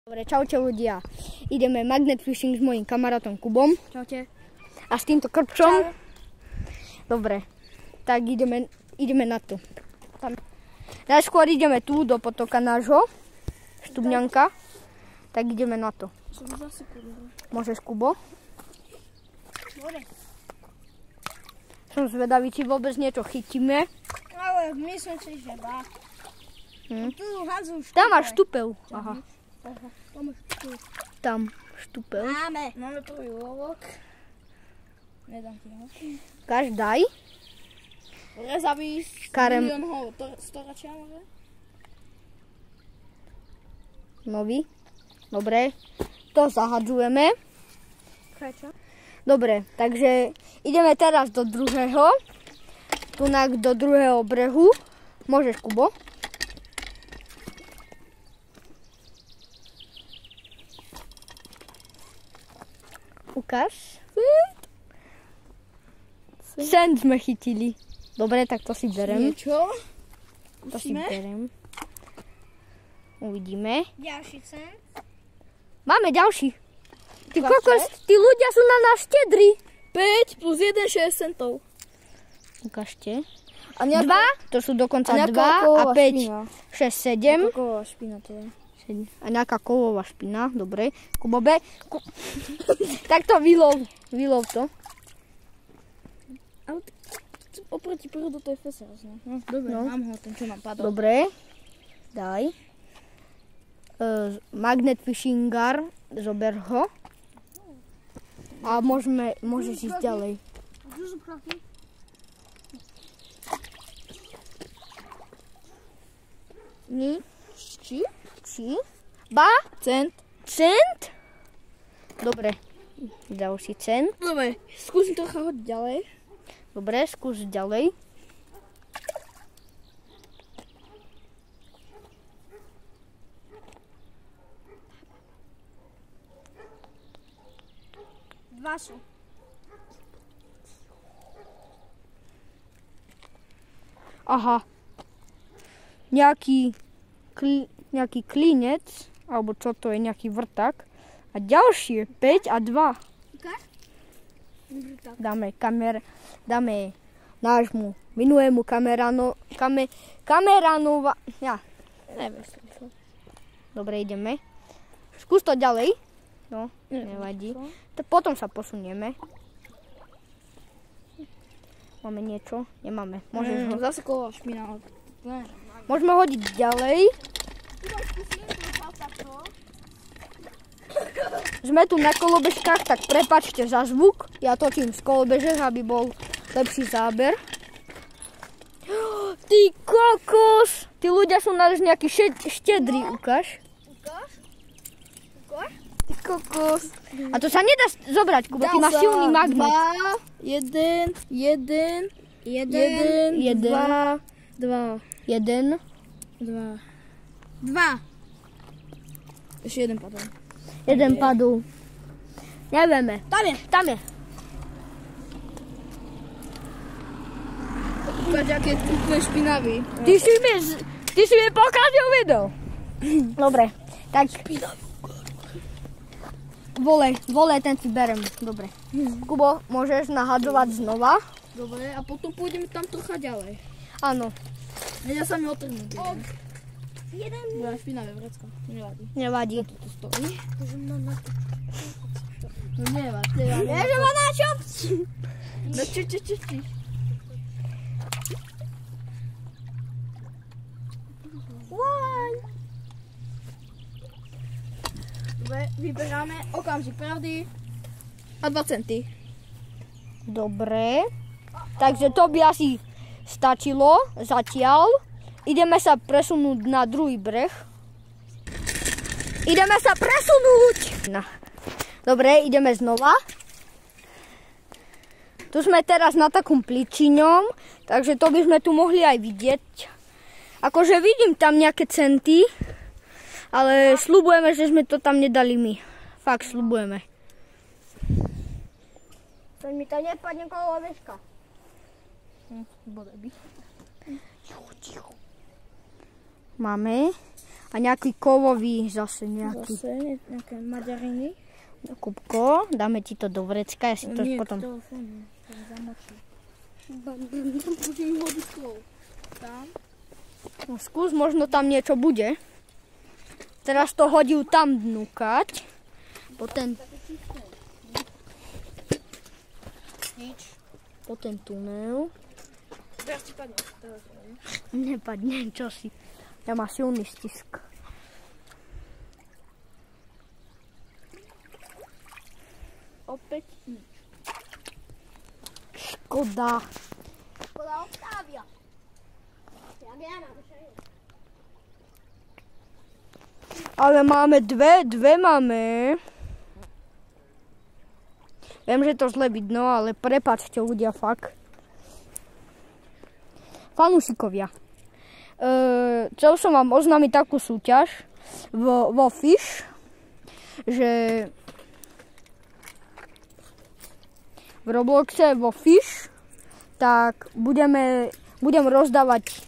Dobre, čaute ľudia. Ideme magnet fishing s mojím kamarátom Kubom. Čaute. A s týmto krpčom. Čau. Dobre, tak ideme na to. Tam. Najskôr ideme tu do potoka nášho, Štubňanka. Tak ideme na to. Môžeš, Kubo? Som zvedavý, či vôbec niečo chytíme. Ale myslím si, že dá. Tu hádzu štúpel. Tam máš štúpel. Aha. Tam štúpel. Máme prvý úlovok. Nedám ti ho. Kaž, daj. Rezavý Karem. miliónho storočia môže? Nový. Dobre. To zahadzujeme. Prečo? Dobre, takže ideme teraz do druhého. Tunak do druhého brehu. Môžeš, Kubo. Ukáž. Sen sme chytili. Dobre, tak to si berem. Niečo? To si berem. Uvidíme. Ďalší sen. Máme ďalší. Ty kokos, tí ľudia sú na nás štedrí. 5 plus 1, 6 centov. Ukážte. A 2, to sú dokonca 2 a 5, 6, 7. Kovová špina to je. A nejaká kovová špina, dobre. Kubobe. Tak to vylov to. Ale oproti prúdu to je fest hrozné. Dobre, mám ho, ten čo nám padol. Dobre, daj. Magnet fishingar, zober ho. A môžeš ísť ďalej. Či? Ba? Cent. Cent? Dobre, ďalší cent. Dobre, skúsim trocha hodiť ďalej. Dobre, skús ďalej. Dva sú. Aha. Nejaký klinec, alebo čo to je, nejaký vrták. A ďalšie, 5 a 2. Ukáž? Dáme nášmu minulému kameranova. Ja. Neviem. Dobre, ideme. Skús to ďalej. No, nevadí. Potom sa posunieme. Máme niečo? Nemáme. Môžeš ho. Zase kovová špina. Môžeme hodiť ďalej. Sme tu na kolobežkách, tak prepáčte za zvuk. Ja točím z kolobežek, aby bol lepší záber. Ty kokos! Tí ľudia sú na nejaký štedrý, ukáž. Ty kokos. A to sa nedá zobrať, Kubo, ty máš silný magnet. 1, 2. Ešte jeden padol. Jeden padol. Nevieme. Tam je. Ukáž, aký je úplne špinavý. Ty si mi pokazil video. Dobre, tak. Vole, ten si berem. Dobre. Kubo, môžeš nahadzovať znova. Dobre, a potom pôjdeme tam trocha ďalej. Áno. Nedá sa mi otrhnúť. Bude špinavé vrecko. Nevadí. Nevadí. Tu stojí. No nevadí. Vieš, ma na čo? No či. Dobre, vyberáme okamžik pravdy a 2 centy. Dobre. Takže to by asi stačilo zatiaľ. Ideme sa presunúť na druhý breh. No. Dobre, ideme znova. Tu sme teraz na takom pličiňom, takže to by sme tu mohli aj vidieť. Akože vidím tam nejaké centy, ale sľubujeme, že sme to tam nedali my. Fakt, sľubujeme. To mi to nepadne kolobežka. Bodaj by. Ticho. Máme. A nejaký kovový zase nejaký. Zase nejaké maďariny. Kupko, dáme ti to do vrecka, ja si to potom... Nie, telefónu, to zamočí. Budem vodu sklou. Tam. No, skús, možno tam niečo bude. Teraz to hodil tam dnúkať. Po ten tunel. Teraz ti padne telefón. Nepadne, čo si. Ja má silný stisk. Opäť nič. Škoda. Škoda Octavia. Jak ja mám Ale máme dve máme. Viem, že to zle vidno, ale prepáčte ľudia, fakt. Fanúšikovia. Chcel som vám oznámiť takú súťaž vo Fish, že v Robloxe vo Fish, tak budem rozdávať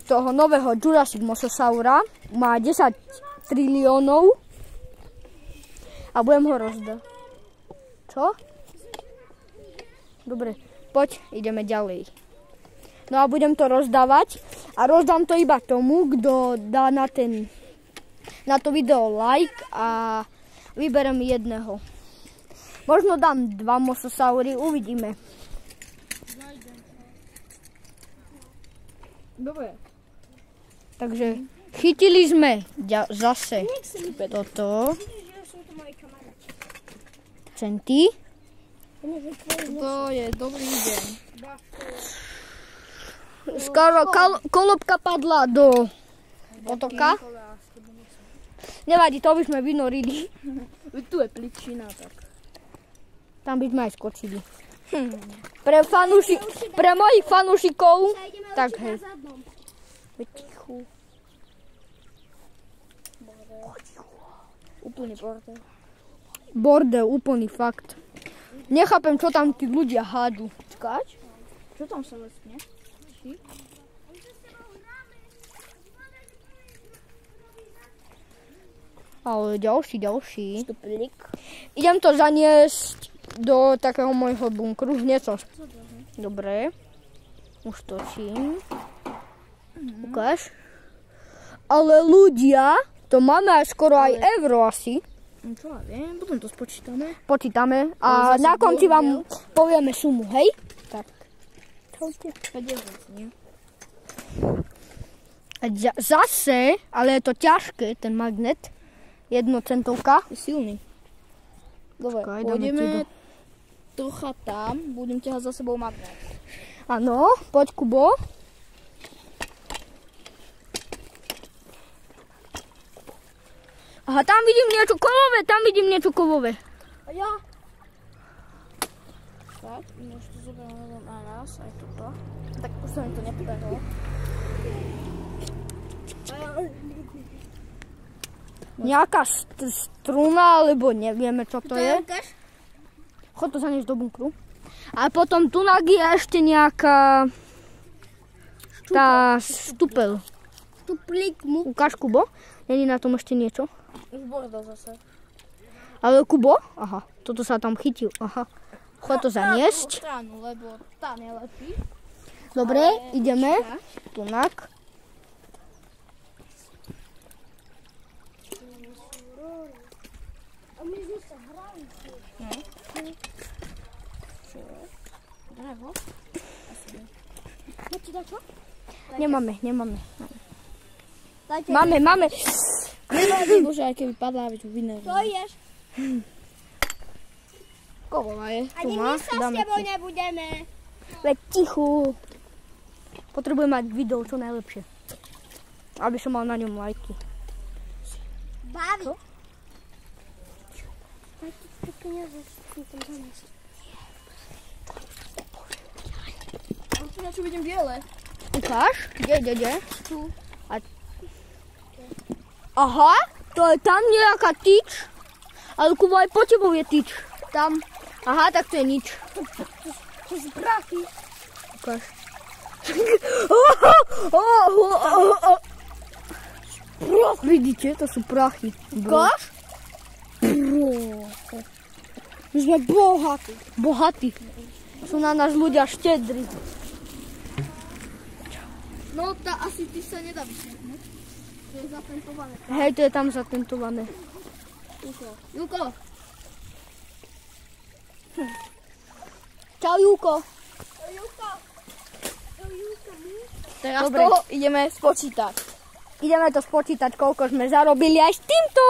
toho nového Jurassic Mosasaura. Má 10 triliónov a budem ho rozdať. Čo? Dobre, poď, ideme ďalej. No a budem to rozdávať a rozdám to iba tomu, kto dá na to video like a vyberem jedného. Možno dám 2 mosasaury, uvidíme. Dobre. Takže chytili sme zase toto. Centy. To je dobrý deň. Skoro kolobka padla do potoka. Nevadí, to by sme vynorili. Tu je pličina, tak. Tam by sme aj skočili. Pre mojich fanúšikov, tak hej. Tichu. Úplný bordel. Bordel, úplný fakt. Nechápem, čo tam tí ľudia hádzu. Čakáč? Čo tam sa lesne? Ale ďalší. Stuplík. Idem to zaniesť do takého môjho bunkru. Niečo. Dobre. Už točím. Ukáž. Ale ľudia, to máme aj skoro aj euro asi. Čo ja viem, potom to spočítame. Počítame a na konci vám povieme sumu, hej? Tak. 50, nie? Zase, ale je to ťažké, ten magnet. 1 centovka. Je silný. Dobre, Čakaj, pôjdeme trocha tam, budem ťahať za sebou magnet. Áno, poď Kubo. Aha, tam vidím niečo kovové, A ja? Tak, môžeš to zobrať na raz, aj toto. Tak už sa mi to nepodarilo. Nejaká struna, alebo nevieme, čo to je. Ukáž? Chod to zaniesť do bunkru. A potom tu je ešte nejaká tá stupel. Stuplík mu. Ukáž, Kubo. Není na tom ešte niečo? Už bordel zase. Ale Kubo? Aha, toto sa tam chytil. Aha. Chod to zaniesť. Stranu, lebo tá nelepí. Dobre, ideme. Tunak. A my sme sa hrali. Čo? Drevo? Máte dačo? Nemáme. Dajte. Máme. Nevadí, bože, aj keby padla, aby tu vynerili. To ješ? Kovová je. Ani my sa s tebou nebudeme. Veď tichu. Potrebujem mať video čo najlepšie. Aby som mal na ňom lajky. Baví. Čo? Dajte peniaze, som tam zaniesť. Ja čo vidím biele. Ukáž? Kde? Tu. Aha, to je tam nejaká tyč. Ale Kubo, aj po tebou je tyč. Tam. Aha, tak to je nič. To sú prachy. Ukáž. Vidíte, to sú prachy. Koš? My sme bohatí. Bohatí. Sú na nás ľudia štedrí. No, asi ty sa nedá vyšetnúť. To je zapentované. Hej, to je tam zatentované. Júko. Čau, Júko. Teraz Dobre. to ideme spočítať. Ideme to spočítať, koľko sme zarobili aj s týmto.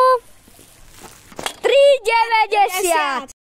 3,90.